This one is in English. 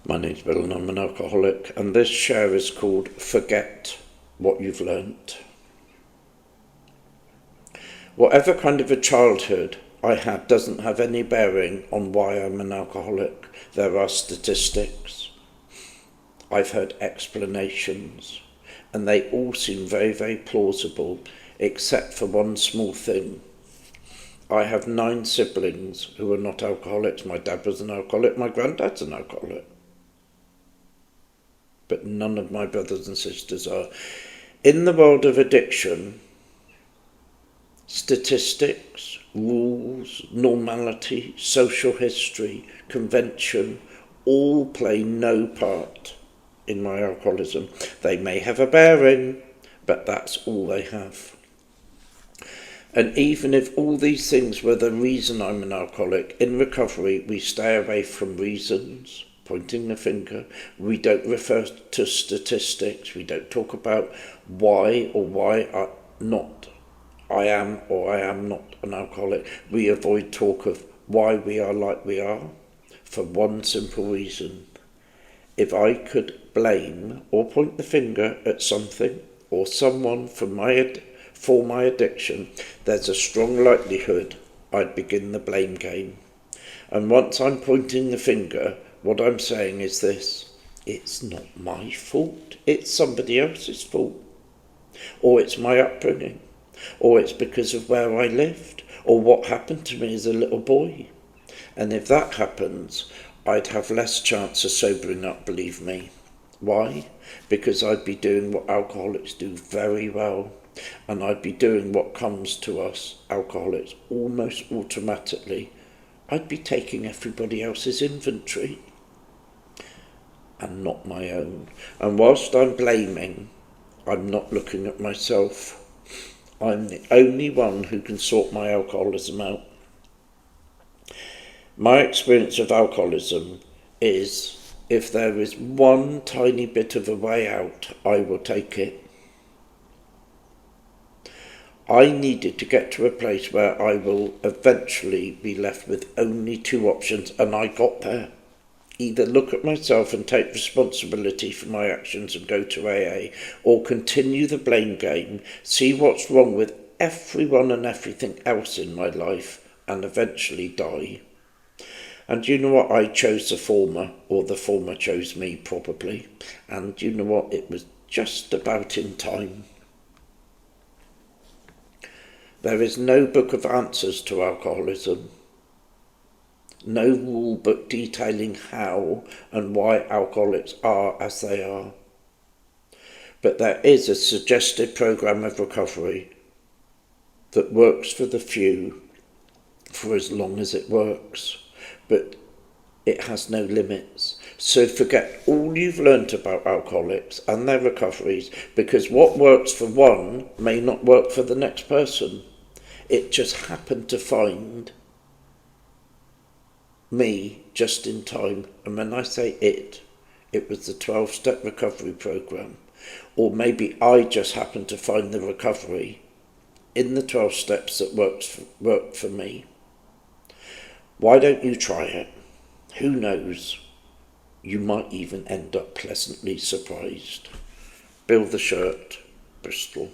My name's Bill and I'm an alcoholic, and this share is called Forget What You've Learnt. Whatever kind of a childhood I had doesn't have any bearing on why I'm an alcoholic. There are statistics. I've heard explanations, and they all seem very, very plausible, except for one small thing. I have 9 siblings who are not alcoholics. My dad was an alcoholic, my granddad's an alcoholic. But none of my brothers and sisters are. In the world of addiction, statistics, rules, normality, social history, convention, all play no part in my alcoholism. They may have a bearing, but that's all they have. And even if all these things were the reason I'm an alcoholic, in recovery we stay away from reasons, pointing the finger. We don't refer to statistics. We don't talk about why or why I am or I am not an alcoholic. We avoid talk of why we are like we are for one simple reason. If I could blame or point the finger at something or someone for my addiction, there's a strong likelihood I'd begin the blame game. And once I'm pointing the finger, what I'm saying is this: it's not my fault, it's somebody else's fault. Or it's my upbringing, or it's because of where I lived, or what happened to me as a little boy. And if that happens, I'd have less chance of sobering up, believe me. Why? Because I'd be doing what alcoholics do very well, and I'd be doing what comes to us alcoholics almost automatically. I'd be taking everybody else's inventory and not my own. And whilst I'm blaming, I'm not looking at myself. I'm the only one who can sort my alcoholism out. My experience of alcoholism is, if there is one tiny bit of a way out, I will take it. I needed to get to a place where I will eventually be left with only 2 options, and I got there. Either look at myself and take responsibility for my actions and go to AA, or continue the blame game, see what's wrong with everyone and everything else in my life, and eventually die. And you know what? I chose the former, or the former chose me, probably. And you know what? It was just about in time. There is no book of answers to alcoholism. No rule book detailing how and why alcoholics are as they are. But there is a suggested program of recovery that works for the few for as long as it works, but it has no limits. So forget all you've learnt about alcoholics and their recoveries, because what works for one may not work for the next person. It just happened to find me just in time. And when I say it was the 12-step recovery program. Or maybe I just happened to find the recovery in the 12 steps that worked for me. Why don't you try it? Who knows? You might even end up pleasantly surprised. Bill the Shirt, Bristol.